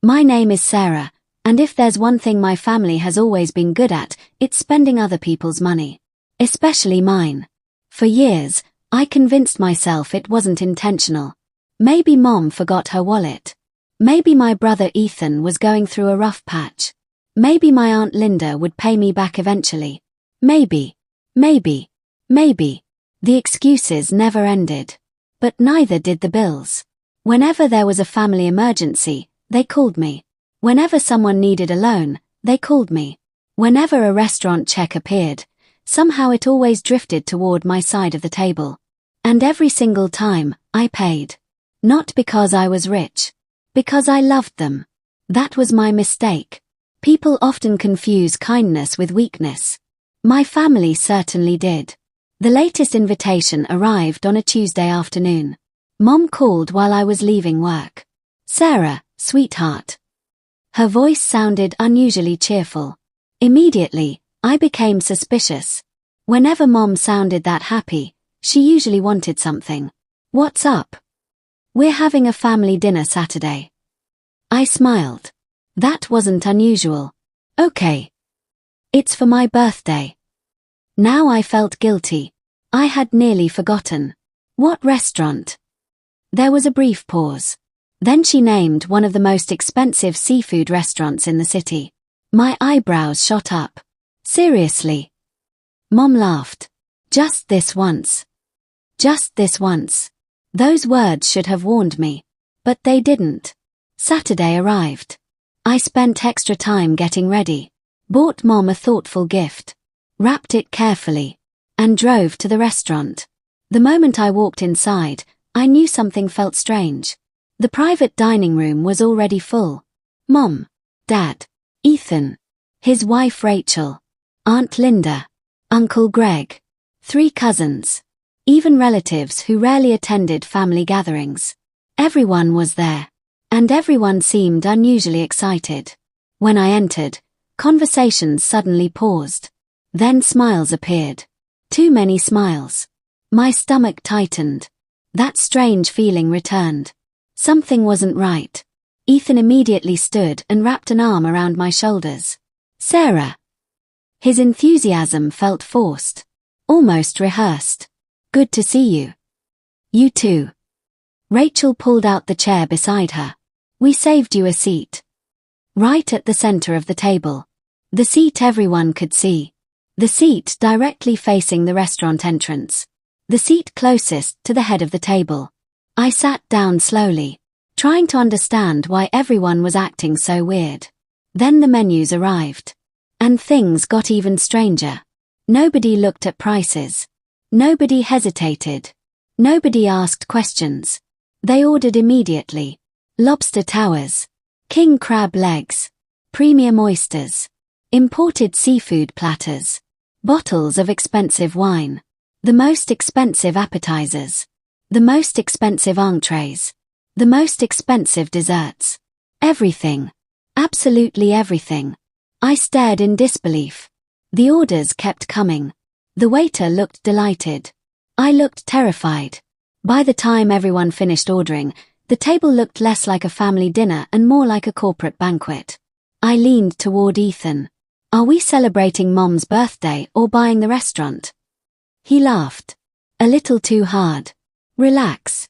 My name is Sarah, and if there's one thing my family has always been good at, it's spending other people's money. Especially mine. For years, I convinced myself it wasn't intentional. Maybe Mom forgot her wallet. Maybe my brother Ethan was going through a rough patch. Maybe my Aunt Linda would pay me back eventually. Maybe. The excuses never ended. But neither did the bills. Whenever there was a family emergency, they called me. Whenever someone needed a loan, they called me. Whenever a restaurant check appeared, somehow it always drifted toward my side of the table. And every single time, I paid. Not because I was rich. Because I loved them. That was my mistake. People often confuse kindness with weakness. My family certainly did. The latest invitation arrived on a Tuesday afternoon. Mom called while I was leaving work. "Sarah, sweetheart." Her voice sounded unusually cheerful. Immediately, I became suspicious. Whenever Mom sounded that happy, she usually wanted something. "What's up?" "We're having a family dinner Saturday." I smiled. That wasn't unusual. "Okay. It's for my birthday." Now I felt guilty. I had nearly forgotten. "What restaurant?" There was a brief pause. Then she named one of the most expensive seafood restaurants in the city. My eyebrows shot up. "Seriously?" Mom laughed. "Just this once." Just this once. Those words should have warned me. But they didn't. Saturday arrived. I spent extra time getting ready. Bought Mom a thoughtful gift. Wrapped it carefully. And drove to the restaurant. The moment I walked inside, I knew something felt strange. The private dining room was already full. Mom, Dad, Ethan, his wife Rachel, Aunt Linda, Uncle Greg, 3 cousins, even relatives who rarely attended family gatherings. Everyone was there. And everyone seemed unusually excited. When I entered, conversations suddenly paused. Then smiles appeared. Too many smiles. My stomach tightened. That strange feeling returned. Something wasn't right. Ethan immediately stood and wrapped an arm around my shoulders. "Sarah." His enthusiasm felt forced. Almost rehearsed. "Good to see you." "You too." Rachel pulled out the chair beside her. "We saved you a seat." Right at the center of the table. The seat everyone could see. The seat directly facing the restaurant entrance. The seat closest to the head of the table. I sat down slowly, trying to understand why everyone was acting so weird. Then the menus arrived. And things got even stranger. Nobody looked at prices. Nobody hesitated. Nobody asked questions. They ordered immediately. Lobster towers. King crab legs. Premium oysters. Imported seafood platters. Bottles of expensive wine. The most expensive appetizers. The most expensive entrees. The most expensive desserts. Everything. Absolutely everything. I stared in disbelief. The orders kept coming. The waiter looked delighted. I looked terrified. By the time everyone finished ordering, the table looked less like a family dinner and more like a corporate banquet. I leaned toward Ethan. "Are we celebrating Mom's birthday or buying the restaurant?" He laughed. A little too hard. "Relax."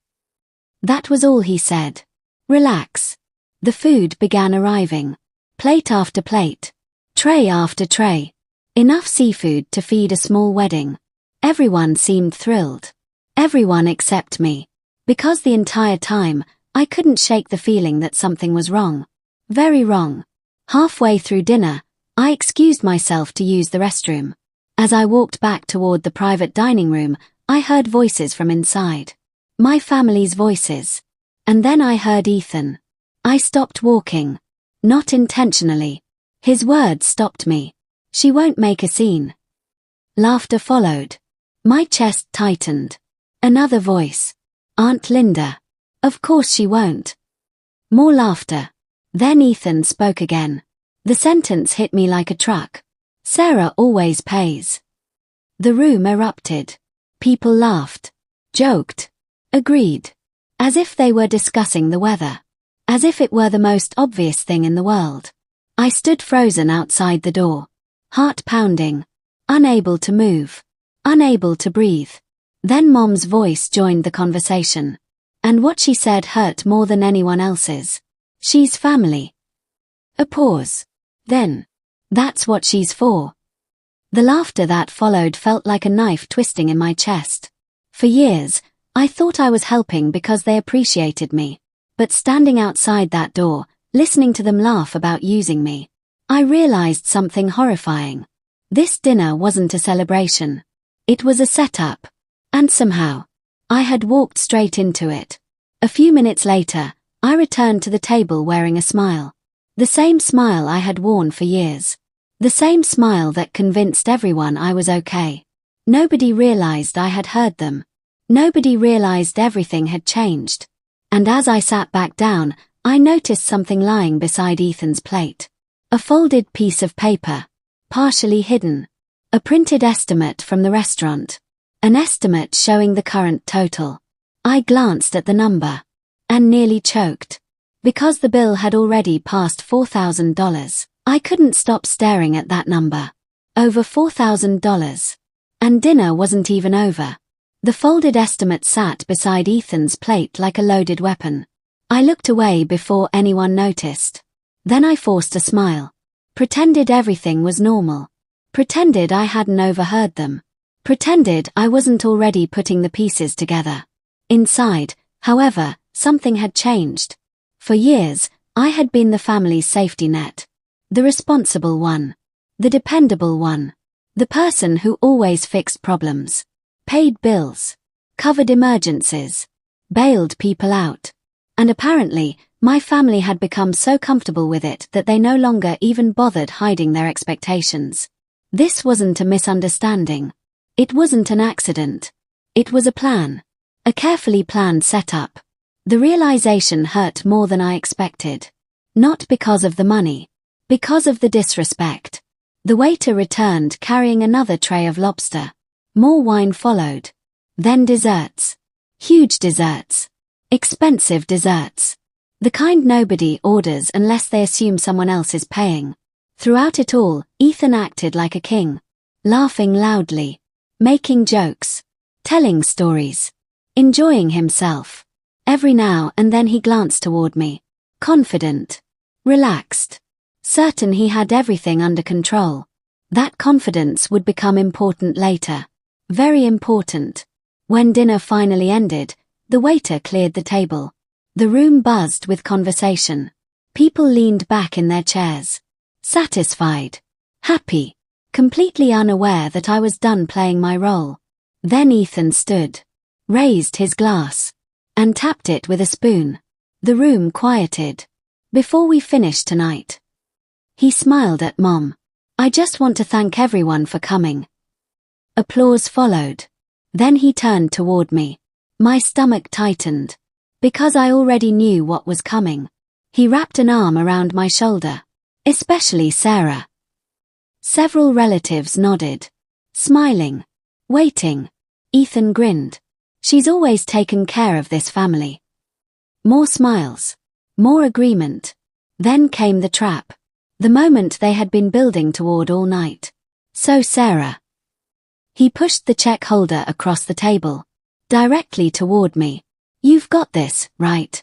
That was all he said. Relax. The food began arriving. Plate after plate. Tray after tray. Enough seafood to feed a small wedding. Everyone seemed thrilled. Everyone except me. Because the entire time, I couldn't shake the feeling that something was wrong. Very wrong. Halfway through dinner, I excused myself to use the restroom. As I walked back toward the private dining room, I heard voices from inside. My family's voices. And then I heard Ethan. I stopped walking. Not intentionally. His words stopped me. "She won't make a scene." Laughter followed. My chest tightened. Another voice. "Aunt Linda. Of course she won't." More laughter. Then Ethan spoke again. The sentence hit me like a truck. "Sarah always pays." The room erupted. People laughed. Joked. Agreed. As if they were discussing the weather. as if it were the most obvious thing in the world. I stood frozen outside the door, heart pounding, unable to move, unable to breathe. Then Mom's voice joined the conversation. And what she said hurt more than anyone else's. She's family. A pause. Then, that's what she's for. The laughter that followed felt like a knife twisting in my chest. For years, I thought I was helping because they appreciated me. But standing outside that door, listening to them laugh about using me, I realized something horrifying. This dinner wasn't a celebration. It was a setup. And somehow, I had walked straight into it. A few minutes later, I returned to the table wearing a smile. The same smile I had worn for years. The same smile that convinced everyone I was okay. Nobody realized I had heard them. Nobody realized everything had changed. And as I sat back down, I noticed something lying beside Ethan's plate. A folded piece of paper, partially hidden. A printed estimate from the restaurant. An estimate showing the current total. I glanced at the number. And nearly choked. Because the bill had already passed $4,000, I couldn't stop staring at that number. Over $4,000. And dinner wasn't even over. The folded estimate sat beside Ethan's plate like a loaded weapon. I looked away before anyone noticed. Then I forced a smile. Pretended everything was normal. Pretended I hadn't overheard them. Pretended I wasn't already putting the pieces together. Inside, however, something had changed. For years, I had been the family's safety net. The responsible one. The dependable one. The person who always fixed problems. Paid bills. Covered emergencies. Bailed people out. And apparently, my family had become so comfortable with it that they no longer even bothered hiding their expectations. This wasn't a misunderstanding. It wasn't an accident. It was a plan. A carefully planned setup. The realization hurt more than I expected. Not because of the money. Because of the disrespect. The waiter returned carrying another tray of lobster. More wine followed. Then desserts. Huge desserts. Expensive desserts. The kind nobody orders unless they assume someone else is paying. Throughout it all, Ethan acted like a king. Laughing loudly. Making jokes. Telling stories. Enjoying himself. Every now and then he glanced toward me. Confident. Relaxed. Certain he had everything under control. That confidence would become important later. Very important. When dinner finally ended, the waiter cleared the table. The room buzzed with conversation. People leaned back in their chairs. Satisfied. Happy. Completely unaware that I was done playing my role. Then Ethan stood. Raised his glass. And tapped it with a spoon. The room quieted. Before we finish tonight. He smiled at Mom. I just want to thank everyone for coming. Applause followed. Then he turned toward me. My stomach tightened. Because I already knew what was coming. He wrapped an arm around my shoulder. Especially Sarah. Several relatives nodded. Smiling. Waiting. Ethan grinned. She's always taken care of this family. More smiles. More agreement. Then came the trap. The moment they had been building toward all night. So Sarah. He pushed the check holder across the table. Directly toward me. You've got this, right?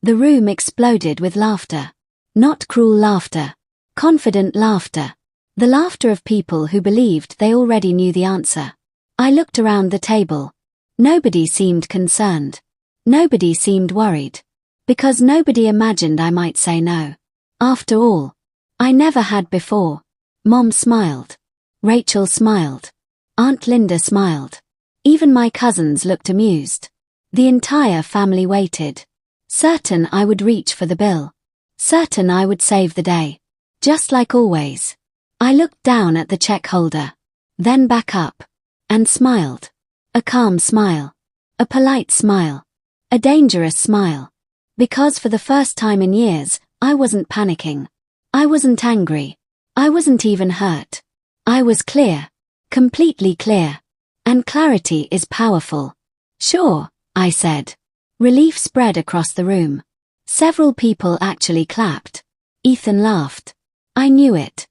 The room exploded with laughter. Not cruel laughter. Confident laughter. The laughter of people who believed they already knew the answer. I looked around the table. Nobody seemed concerned. Nobody seemed worried. Because nobody imagined I might say no. After all, I never had before. Mom smiled. Rachel smiled. Aunt Linda smiled. Even my cousins looked amused. The entire family waited. Certain I would reach for the bill. Certain I would save the day. Just like always. I looked down at the check holder. Then back up. And smiled. A calm smile. A polite smile. A dangerous smile. Because for the first time in years, I wasn't panicking. I wasn't angry. I wasn't even hurt. I was clear. Completely clear. And clarity is powerful. Sure, I said. Relief spread across the room. Several people actually clapped. Ethan laughed. I knew it.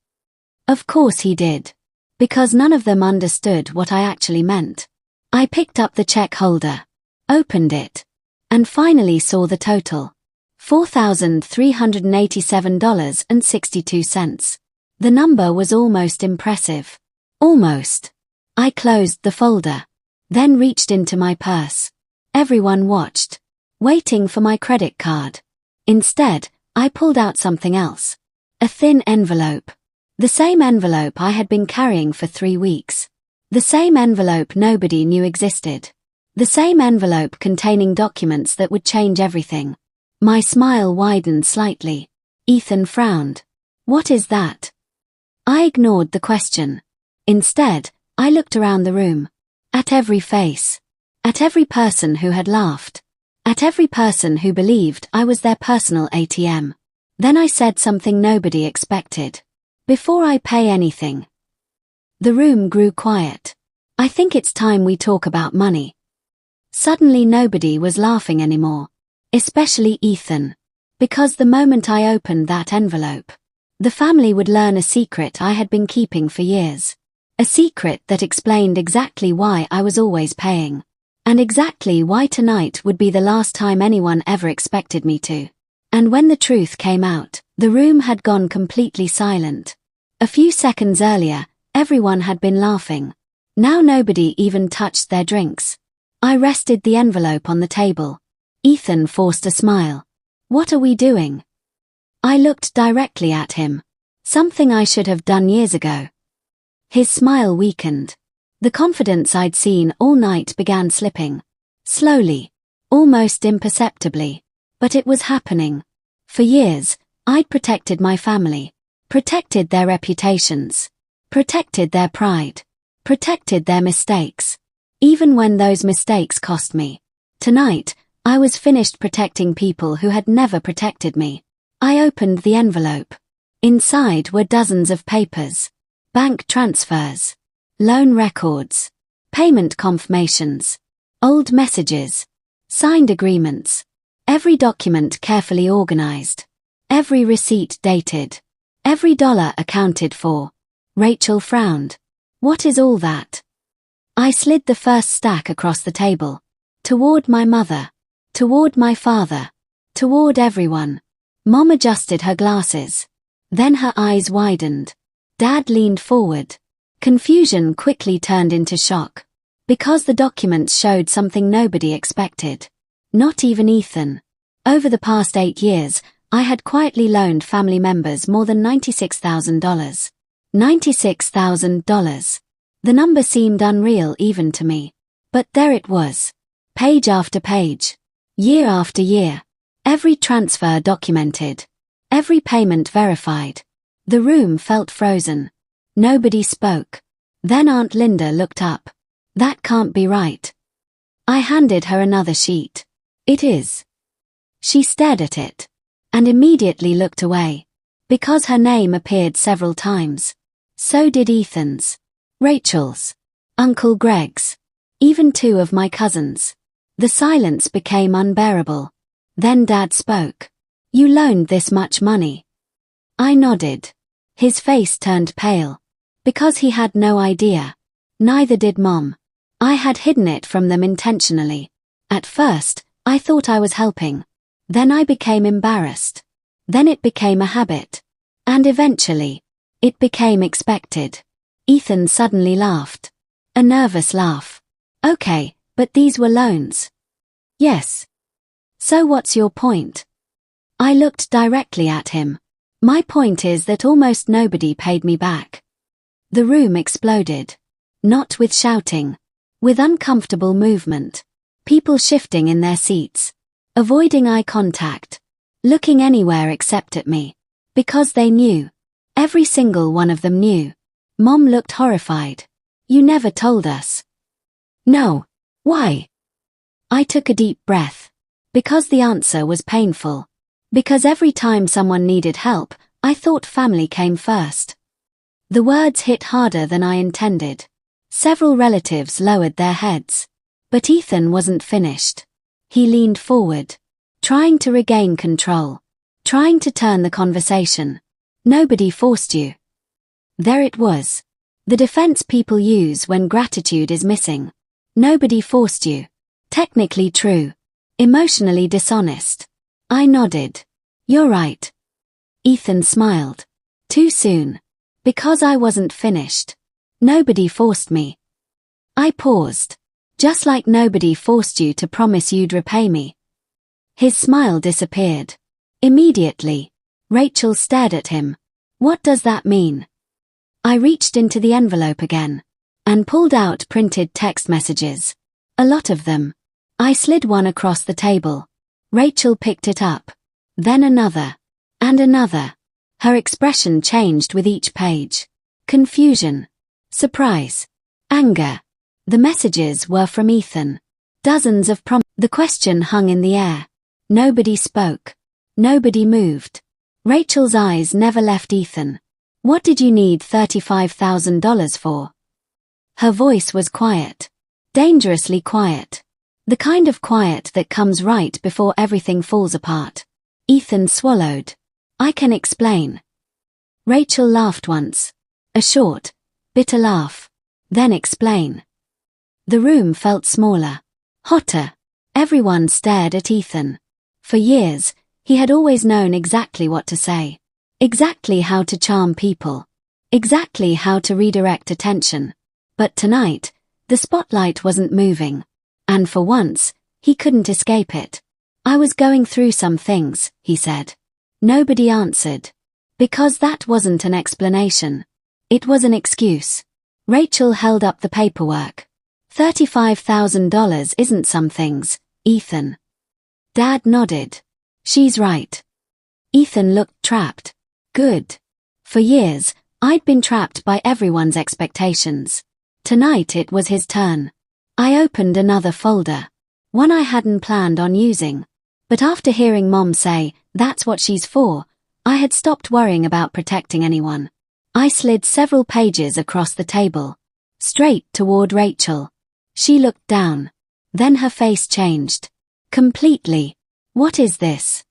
Of course he did. Because none of them understood what I actually meant. I picked up the check holder, opened it, and finally saw the total. $4,387.62. The number was almost impressive. Almost. I closed the folder, then reached into my purse. Everyone watched, waiting for my credit card. Instead, I pulled out something else. A thin envelope. The same envelope I had been carrying for 3 weeks. The same envelope nobody knew existed. The same envelope containing documents that would change everything. My smile widened slightly. Ethan frowned. What is that? I ignored the question. Instead, I looked around the room. At every face. At every person who had laughed. At every person who believed I was their personal ATM. Then I said something nobody expected. Before I pay anything. The room grew quiet. I think it's time we talk about money. Suddenly nobody was laughing anymore. Especially Ethan. Because the moment I opened that envelope, the family would learn a secret I had been keeping for years. A secret that explained exactly why I was always paying. And exactly why tonight would be the last time anyone ever expected me to. And when the truth came out, the room had gone completely silent. A few seconds earlier, everyone had been laughing. Now nobody even touched their drinks. I rested the envelope on the table. Ethan forced a smile. What are we doing? I looked directly at him. Something I should have done years ago. His smile weakened. The confidence I'd seen all night began slipping. Slowly. Almost imperceptibly. But it was happening. For years, I'd protected my family. Protected their reputations. Protected their pride. Protected their mistakes. Even when those mistakes cost me. Tonight, I was finished protecting people who had never protected me. I opened the envelope. Inside were dozens of papers. Bank transfers. Loan records. Payment confirmations. Old messages. Signed agreements. Every document carefully organized. Every receipt dated. Every dollar accounted for. Rachel frowned. What is all that? I slid the first stack across the table. Toward my mother. Toward my father. Toward everyone. Mom adjusted her glasses. Then her eyes widened. Dad leaned forward. Confusion quickly turned into shock. Because the documents showed something nobody expected. Not even Ethan. Over the past 8 years, I had quietly loaned family members more than $96,000. $96,000. The number seemed unreal even to me. But there it was. Page after page. Year after year. Every transfer documented. Every payment verified. The room felt frozen. Nobody spoke. Then Aunt Linda looked up. That can't be right. I handed her another sheet. It is. She stared at it. And immediately looked away. Because her name appeared several times. So did Ethan's. Rachel's. Uncle Greg's. Even 2 of my cousins. The silence became unbearable. Then Dad spoke. You loaned this much money. I nodded. His face turned pale. Because he had no idea. Neither did Mom. I had hidden it from them intentionally. At first, I thought I was helping. Then I became embarrassed. Then it became a habit. And eventually, it became expected. Ethan suddenly laughed. A nervous laugh. Okay, but these were loans. Yes. So what's your point? I looked directly at him. My point is that almost nobody paid me back. The room exploded. Not with shouting. With uncomfortable movement. People shifting in their seats. Avoiding eye contact. Looking anywhere except at me. Because they knew. Every single one of them knew. Mom looked horrified. You never told us. No. Why? I took a deep breath. Because the answer was painful. Because every time someone needed help, I thought family came first. The words hit harder than I intended. Several relatives lowered their heads. But Ethan wasn't finished. He leaned forward. trying to regain control, trying to turn the conversation. Nobody forced you. There it was. The defense people use when gratitude is missing. Nobody forced you. Technically true. Emotionally dishonest. I nodded. You're right. Ethan smiled. Too soon. Because I wasn't finished. Nobody forced me. I paused. Just like nobody forced you to promise you'd repay me. His smile disappeared. Immediately. Rachel stared at him. What does that mean? I reached into the envelope again and pulled out printed text messages. A lot of them. I slid one across the table. Rachel picked it up. Then another. And another. Her expression changed with each page. Confusion. Surprise. Anger. The messages were from Ethan. Dozens of The question hung in the air. Nobody spoke. Nobody moved. Rachel's eyes never left Ethan. What did you need $35,000 for? Her voice was quiet. Dangerously quiet. The kind of quiet that comes right before everything falls apart. Ethan swallowed. I can explain. Rachel laughed once. A short, bitter laugh. Then explain. The room felt smaller. Hotter. Everyone stared at Ethan. For years, he had always known exactly what to say. Exactly how to charm people. Exactly how to redirect attention. But tonight, the spotlight wasn't moving. And for once, he couldn't escape it. I was going through some things, he said. Nobody answered. Because that wasn't an explanation. It was an excuse. Rachel held up the paperwork. $35,000 isn't some things, Ethan. Dad nodded. She's right. Ethan looked trapped. Good. For years, I'd been trapped by everyone's expectations. Tonight it was his turn. I opened another folder. One I hadn't planned on using. But after hearing Mom say, that's what she's for, I had stopped worrying about protecting anyone. I slid several pages across the table. Straight toward Rachel. She looked down. Then her face changed. Completely. What is this?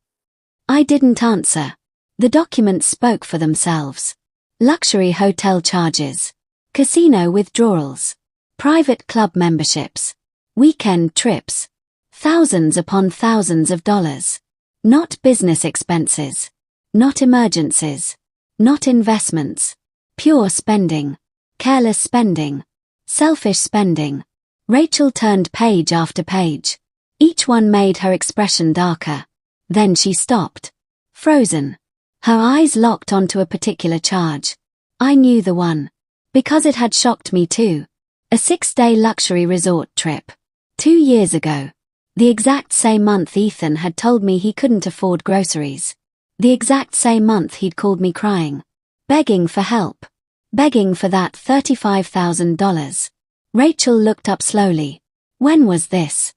I didn't answer. The documents spoke for themselves. Luxury hotel charges. Casino withdrawals. Private club memberships. Weekend trips. Thousands upon thousands of dollars. Not business expenses. Not emergencies. Not investments. Pure spending. Careless spending. Selfish spending. Rachel turned page after page. Each one made her expression darker. Then she stopped. Frozen. Her eyes locked onto a particular charge. I knew the one. Because it had shocked me too. A 6-day luxury resort trip. 2 years ago. The exact same month Ethan had told me he couldn't afford groceries. The exact same month he'd called me crying. Begging for help. Begging for that $35,000. Rachel looked up slowly. When was this?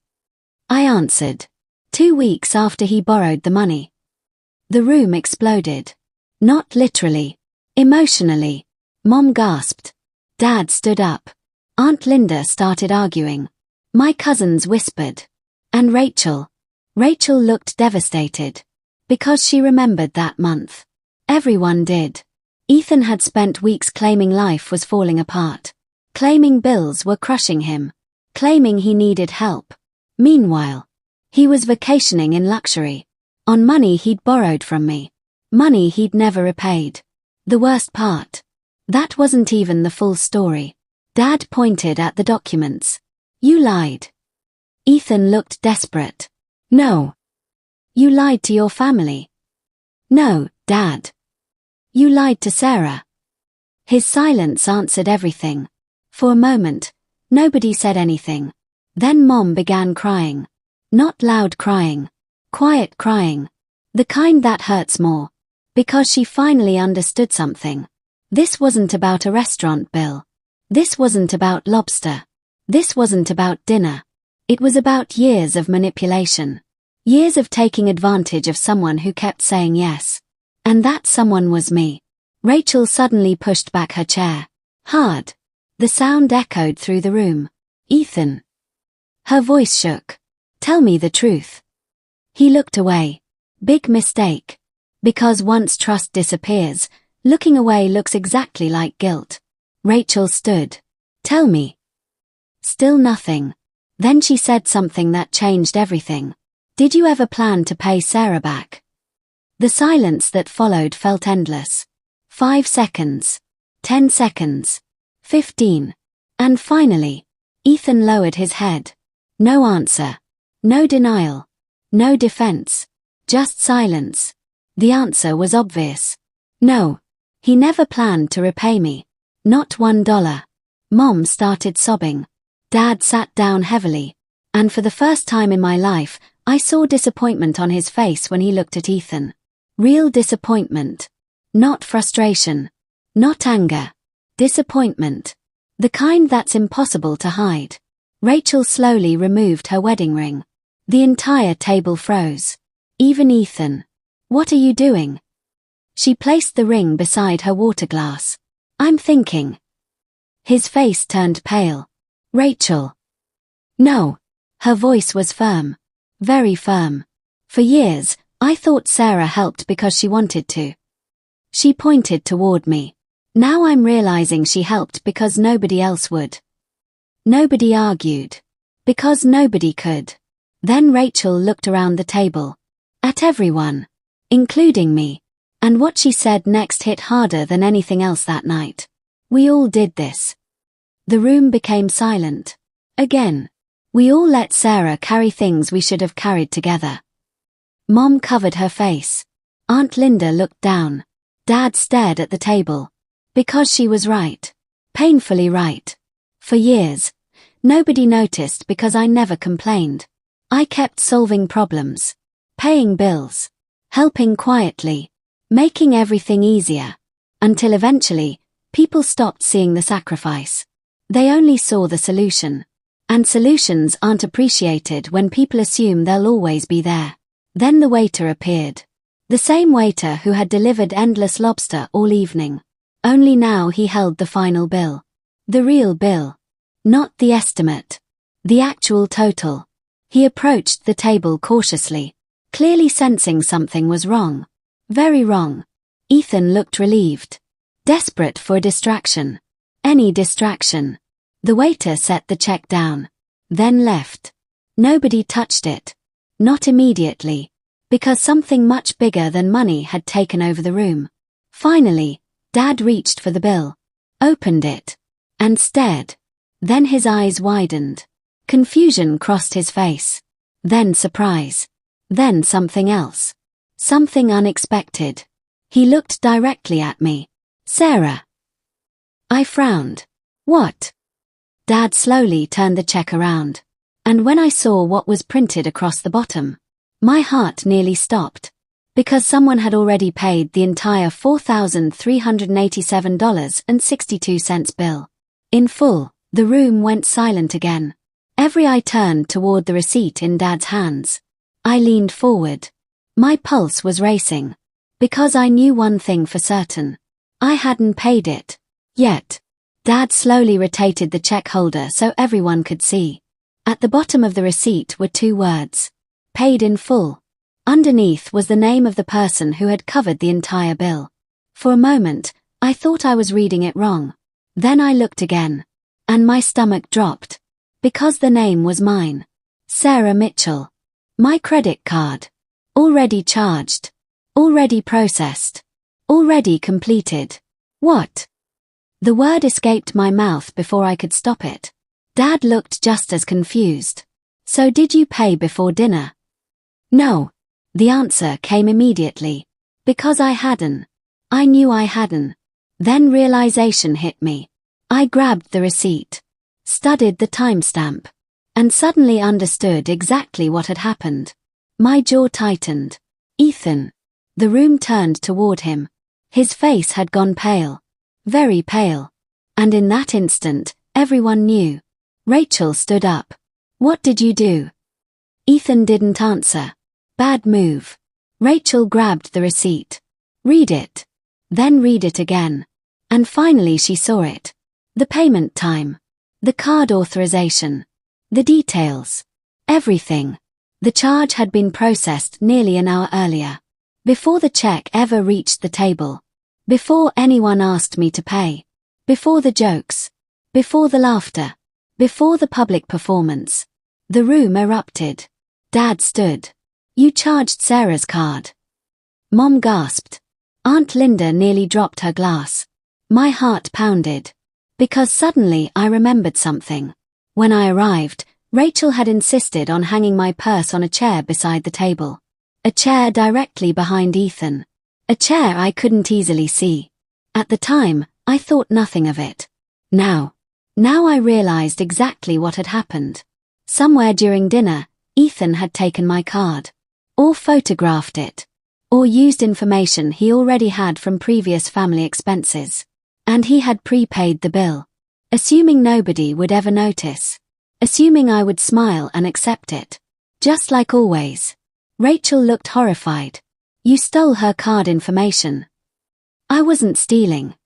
I answered. 2 weeks after he borrowed the money. The room exploded. Not literally. Emotionally. Mom gasped. Dad stood up. Aunt Linda started arguing. My cousins whispered. And Rachel. Rachel looked devastated. Because she remembered that month. Everyone did. Ethan had spent weeks claiming life was falling apart. Claiming bills were crushing him. Claiming he needed help. Meanwhile, he was vacationing in luxury. On money he'd borrowed from me. Money he'd never repaid. The worst part. That wasn't even the full story. Dad pointed at the documents. You lied. Ethan looked desperate. No. You lied to your family. No, Dad. You lied to Sarah. His silence answered everything. For a moment, nobody said anything. Then Mom began crying. Not loud crying. Quiet crying. The kind that hurts more. Because she finally understood something. This wasn't about a restaurant bill. This wasn't about lobster. This wasn't about dinner. It was about years of manipulation. Years of taking advantage of someone who kept saying yes. And that someone was me. Rachel suddenly pushed back her chair. Hard. The sound echoed through the room. Ethan. Her voice shook. Tell me the truth. He looked away. Big mistake. Because once trust disappears, looking away looks exactly like guilt. Rachel stood. Tell me. Still nothing. Then she said something that changed everything. Did you ever plan to pay Sarah back? The silence that followed felt endless. 5 seconds. 10 seconds. 15. And finally, Ethan lowered his head. No answer. No denial. No defense. Just silence. The answer was obvious. No. He never planned to repay me. Not $1. Mom started sobbing. Dad sat down heavily. And for the first time in my life, I saw disappointment on his face when he looked at Ethan. Real disappointment. Not frustration. Not anger. Disappointment. The kind that's impossible to hide. Rachel slowly removed her wedding ring. The entire table froze. Even Ethan. What are you doing? She placed the ring beside her water glass. I'm thinking. His face turned pale. Rachel. No. Her voice was firm. Very firm. For years, I thought Sarah helped because she wanted to. She pointed toward me. Now I'm realizing she helped because nobody else would. Nobody argued. Because nobody could. Then Rachel looked around the table. At everyone. Including me. And what she said next hit harder than anything else that night. We all did this. The room became silent. Again. We all let Sarah carry things we should have carried together. Mom covered her face. Aunt Linda looked down. Dad stared at the table. Because she was right. Painfully right. For years. Nobody noticed because I never complained. I kept solving problems. Paying bills. Helping quietly. Making everything easier. Until eventually, people stopped seeing the sacrifice. They only saw the solution. And solutions aren't appreciated when people assume they'll always be there. Then the waiter appeared. The same waiter who had delivered endless lobster all evening. Only now he held the final bill. The real bill. Not the estimate. The actual total. He approached the table cautiously, clearly sensing something was wrong. Very wrong. Ethan looked relieved. Desperate for a distraction. Any distraction. The waiter set the check down. Then left. Nobody touched it. Not immediately. Because something much bigger than money had taken over the room. Finally, Dad reached for the bill. Opened it. And stared. Then his eyes widened. Confusion crossed his face. Then surprise. Then something else. Something unexpected. He looked directly at me. Sarah. I frowned. What? Dad slowly turned the check around. And when I saw what was printed across the bottom, my heart nearly stopped. Because someone had already paid the entire $4,387.62 bill. In full, the room went silent again. Every eye turned toward the receipt in Dad's hands. I leaned forward. My pulse was racing. Because I knew one thing for certain. I hadn't paid it. Yet. Dad slowly rotated the check holder so everyone could see. At the bottom of the receipt were 2 words. Paid in full. Underneath was the name of the person who had covered the entire bill. For a moment, I thought I was reading it wrong. Then I looked again. And my stomach dropped. Because the name was mine. Sarah Mitchell. My credit card. Already charged. Already processed. Already completed. What? The word escaped my mouth before I could stop it. Dad looked just as confused. So did you pay before dinner? No. The answer came immediately. Because I hadn't. I knew I hadn't. Then realization hit me. I grabbed the receipt. Studied the timestamp. And suddenly understood exactly what had happened. My jaw tightened. Ethan. The room turned toward him. His face had gone pale. Very pale. And in that instant, everyone knew. Rachel stood up. What did you do? Ethan didn't answer. Bad move. Rachel grabbed the receipt. Read it. Then read it again. And finally she saw it. The payment time. The card authorization. The details. Everything. The charge had been processed nearly an hour earlier. Before the check ever reached the table. Before anyone asked me to pay. Before the jokes. Before the laughter. Before the public performance. The room erupted. Dad stood. "You charged Sarah's card." Mom gasped. Aunt Linda nearly dropped her glass. My heart pounded. Because suddenly I remembered something. When I arrived, Rachel had insisted on hanging my purse on a chair beside the table. A chair directly behind Ethan. A chair I couldn't easily see. At the time, I thought nothing of it. Now I realized exactly what had happened. Somewhere during dinner, Ethan had taken my card. Or photographed it. Or used information he already had from previous family expenses. And he had prepaid the bill. Assuming nobody would ever notice. Assuming I would smile and accept it. Just like always. Rachel looked horrified. "You stole her card information." I wasn't stealing.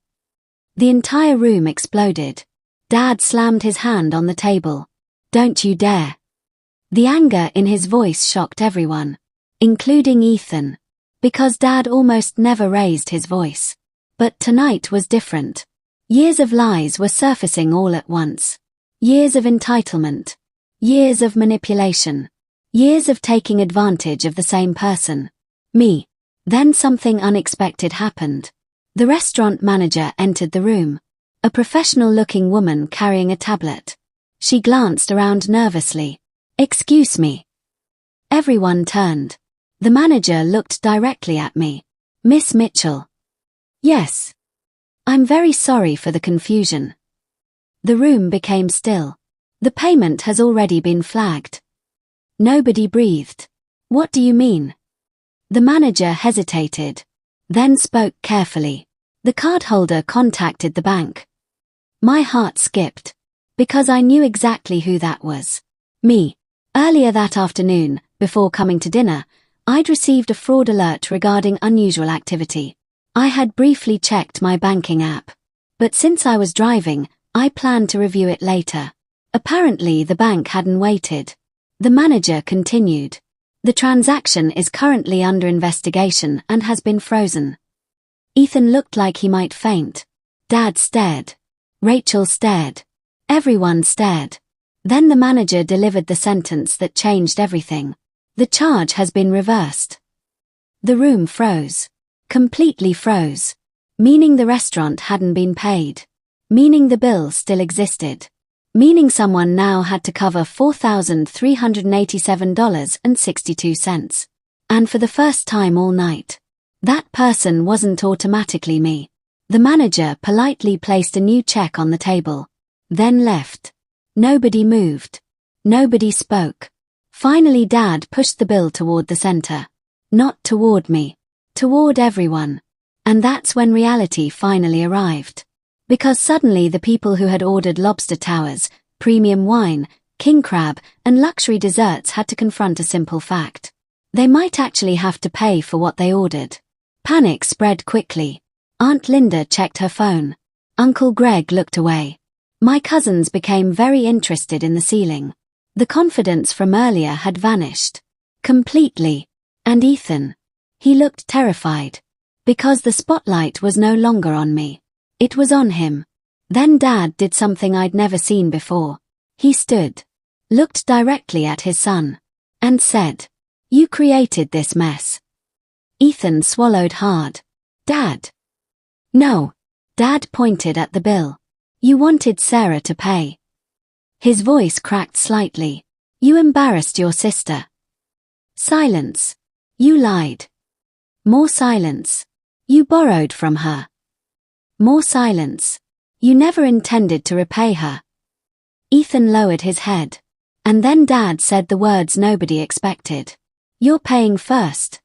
The entire room exploded. Dad slammed his hand on the table. "Don't you dare." The anger in his voice shocked everyone. Including Ethan. Because Dad almost never raised his voice. But tonight was different. Years of lies were surfacing all at once. Years of entitlement. Years of manipulation. Years of taking advantage of the same person. Me. Then something unexpected happened. The restaurant manager entered the room. A professional-looking woman carrying a tablet. She glanced around nervously. "Excuse me." Everyone turned. The manager looked directly at me. "Miss Mitchell." "Yes. I'm very sorry for the confusion." The room became still. "The payment has already been flagged." Nobody breathed. "What do you mean?" The manager hesitated. Then spoke carefully. "The cardholder contacted the bank." My heart skipped. Because I knew exactly who that was. Me. Earlier that afternoon, before coming to dinner, I'd received a fraud alert regarding unusual activity. I had briefly checked my banking app. But since I was driving, I planned to review it later. Apparently the bank hadn't waited. The manager continued. "The transaction is currently under investigation and has been frozen." Ethan looked like he might faint. Dad stared. Rachel stared. Everyone stared. Then the manager delivered the sentence that changed everything. "The charge has been reversed." The room froze. Completely froze. Meaning the restaurant hadn't been paid. Meaning the bill still existed. Meaning someone now had to cover $4,387.62. And for the first time all night. That person wasn't automatically me. The manager politely placed a new check on the table. Then left. Nobody moved. Nobody spoke. Finally Dad pushed the bill toward the center. Not toward me. Toward everyone. And that's when reality finally arrived. Because suddenly the people who had ordered lobster towers, premium wine, king crab, and luxury desserts had to confront a simple fact. They might actually have to pay for what they ordered. Panic spread quickly. Aunt Linda checked her phone. Uncle Greg looked away. My cousins became very interested in the ceiling. The confidence from earlier had vanished. Completely. And Ethan. He looked terrified. Because the spotlight was no longer on me. It was on him. Then Dad did something I'd never seen before. He stood. Looked directly at his son. And said, "You created this mess." Ethan swallowed hard. "Dad." "No." Dad pointed at the bill. "You wanted Sarah to pay." His voice cracked slightly. "You embarrassed your sister." Silence. "You lied." More silence. "You borrowed from her." More silence. "You never intended to repay her." Ethan lowered his head. And then Dad said the words nobody expected. "You're paying first."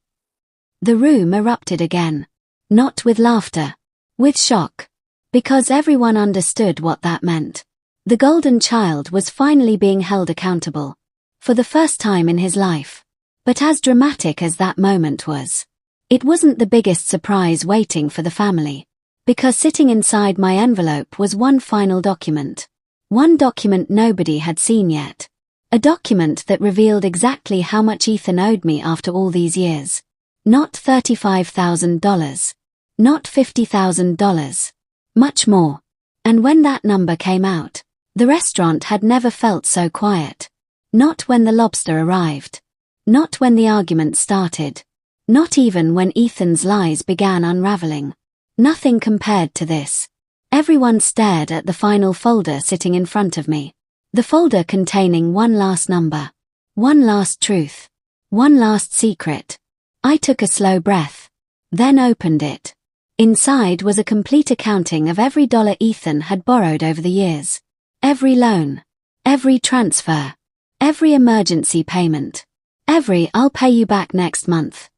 The room erupted again. Not with laughter. With shock. Because everyone understood what that meant. The golden child was finally being held accountable. For the first time in his life. But as dramatic as that moment was, it wasn't the biggest surprise waiting for the family. Because sitting inside my envelope was one final document. One document nobody had seen yet. A document that revealed exactly how much Ethan owed me after all these years. Not $35,000. Not $50,000. Much more. And when that number came out, the restaurant had never felt so quiet. Not when the lobster arrived. Not when the argument started. Not even when Ethan's lies began unraveling. Nothing compared to this. Everyone stared at the final folder sitting in front of me. The folder containing one last number. One last truth. One last secret. I took a slow breath. Then opened it. Inside was a complete accounting of every dollar Ethan had borrowed over the years. Every loan. Every transfer. Every emergency payment. Every "I'll pay you back next month."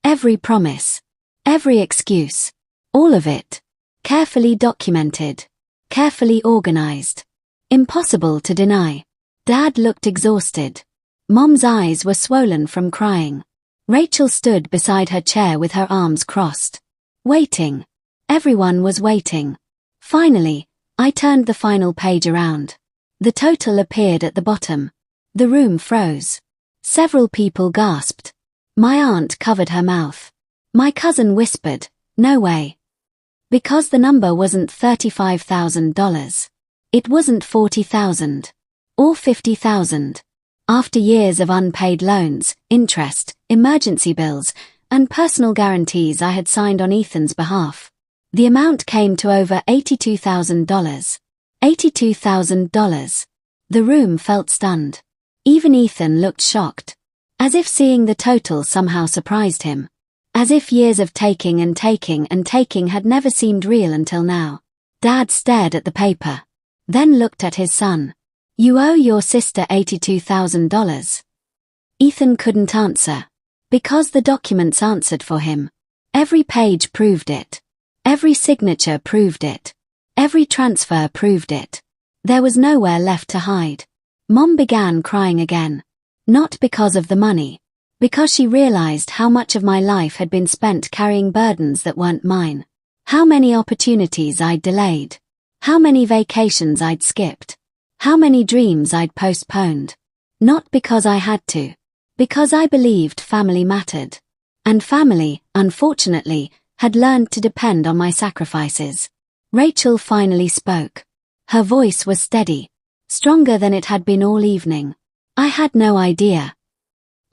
Every promise. Every excuse. All of it. Carefully documented. Carefully organized. Impossible to deny. Dad looked exhausted. Mom's eyes were swollen from crying. Rachel stood beside her chair with her arms crossed. Waiting. Everyone was waiting. Finally, I turned the final page around. The total appeared at the bottom. The room froze. Several people gasped. My aunt covered her mouth. My cousin whispered, "No way." Because the number wasn't $35,000. It wasn't $40,000. Or $50,000. After years of unpaid loans, interest, emergency bills, and personal guarantees I had signed on Ethan's behalf, the amount came to over $82,000. $82,000. The room felt stunned. Even Ethan looked shocked. As if seeing the total somehow surprised him. As if years of taking and taking and taking had never seemed real until now. Dad stared at the paper. Then looked at his son. "You owe your sister $82,000. Ethan couldn't answer. Because the documents answered for him. Every page proved it. Every signature proved it. Every transfer proved it. There was nowhere left to hide. Mom began crying again. Not because of the money. Because she realized how much of my life had been spent carrying burdens that weren't mine. How many opportunities I'd delayed. How many vacations I'd skipped. How many dreams I'd postponed. Not because I had to. Because I believed family mattered. And family, unfortunately, had learned to depend on my sacrifices. Rachel finally spoke. Her voice was steady. Stronger than it had been all evening. I had no idea.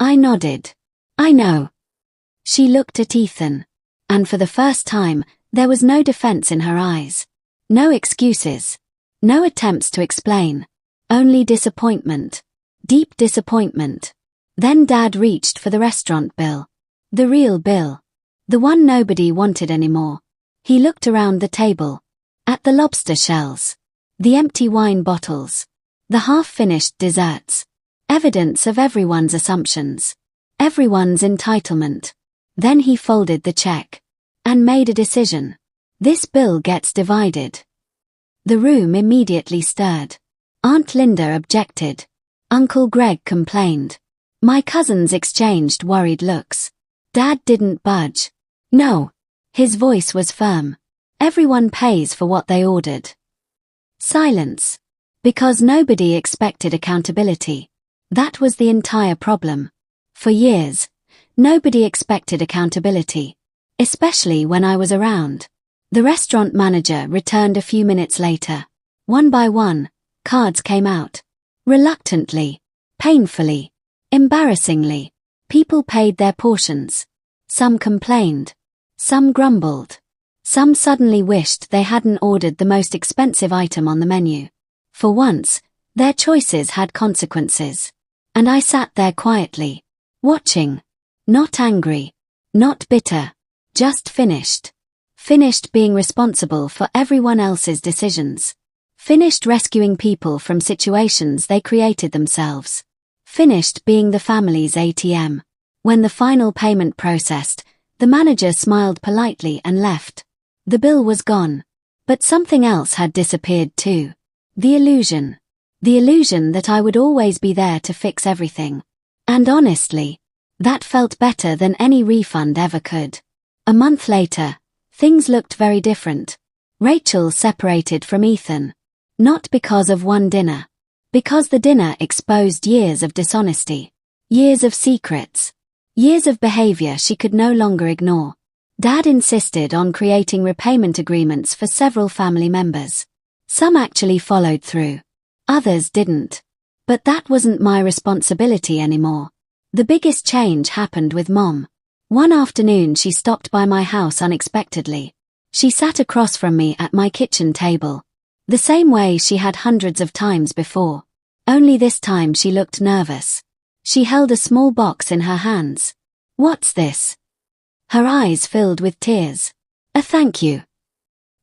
I nodded. I know. She looked at Ethan. And for the first time, there was no defense in her eyes. No excuses. No attempts to explain. Only disappointment. Deep disappointment. Then Dad reached for the restaurant bill. The real bill. The one nobody wanted anymore. He looked around the table. At the lobster shells. The empty wine bottles. The half-finished desserts. Evidence of everyone's assumptions. Everyone's entitlement. Then he folded the check. And made a decision. This bill gets divided. The room immediately stirred. Aunt Linda objected. Uncle Greg complained. My cousins exchanged worried looks. Dad didn't budge. No. His voice was firm. Everyone pays for what they ordered. Silence. Because nobody expected accountability. That was the entire problem. For years, nobody expected accountability. Especially when I was around. The restaurant manager returned a few minutes later. One by one, cards came out. Reluctantly. Painfully. Embarrassingly. People paid their portions. Some complained. Some grumbled. Some suddenly wished they hadn't ordered the most expensive item on the menu. For once, their choices had consequences. And I sat there quietly. Watching. Not angry. Not bitter. Just finished. Finished being responsible for everyone else's decisions. Finished rescuing people from situations they created themselves. Finished being the family's ATM. When the final payment processed, the manager smiled politely and left. The bill was gone. But something else had disappeared too. The illusion. The illusion that I would always be there to fix everything. And honestly, that felt better than any refund ever could. A month later, things looked very different. Rachel separated from Ethan. Not because of one dinner. Because the dinner exposed years of dishonesty, years of secrets, years of behavior she could no longer ignore. Dad insisted on creating repayment agreements for several family members. Some actually followed through. Others didn't. But that wasn't my responsibility anymore. The biggest change happened with Mom. One afternoon she stopped by my house unexpectedly. She sat across from me at my kitchen table. The same way she had hundreds of times before. Only this time she looked nervous. She held a small box in her hands. "What's this?" Her eyes filled with tears. "A thank you."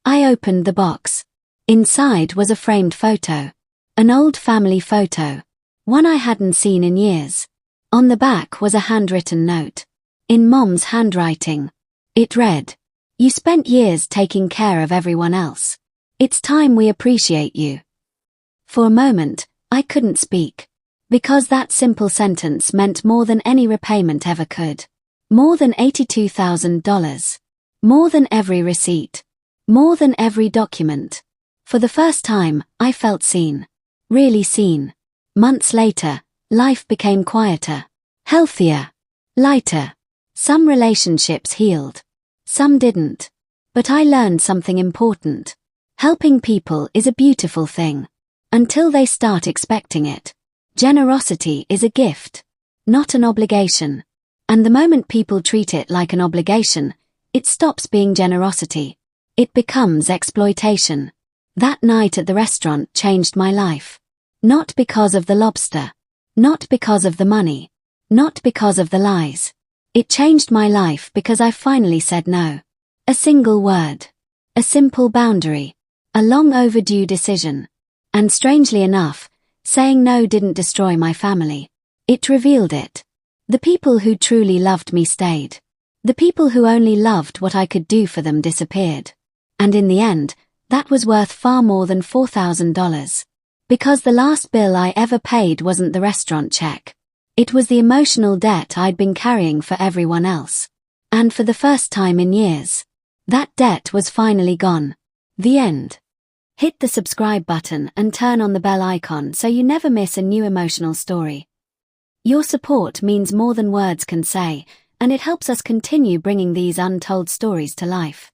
I opened the box. Inside was a framed photo. An old family photo. One I hadn't seen in years. On the back was a handwritten note. In Mom's handwriting. It read, "You spent years taking care of everyone else. It's time we appreciate you." For a moment, I couldn't speak. Because that simple sentence meant more than any repayment ever could. More than $82,000. More than every receipt. More than every document. For the first time, I felt seen. Really seen. Months later, life became quieter. Healthier. Lighter. Some relationships healed. Some didn't. But I learned something important. Helping people is a beautiful thing. Until they start expecting it. Generosity is a gift. Not an obligation. And the moment people treat it like an obligation, it stops being generosity. It becomes exploitation. That night at the restaurant changed my life. Not because of the lobster. Not because of the money. Not because of the lies. It changed my life because I finally said no. A single word. A simple boundary. A long overdue decision. And strangely enough, saying no didn't destroy my family. It revealed it. The people who truly loved me stayed. The people who only loved what I could do for them disappeared. And in the end, that was worth far more than $4,000. Because the last bill I ever paid wasn't the restaurant check. It was the emotional debt I'd been carrying for everyone else. And for the first time in years, that debt was finally gone. The end. Hit the subscribe button and turn on the bell icon so you never miss a new emotional story. Your support means more than words can say, and it helps us continue bringing these untold stories to life.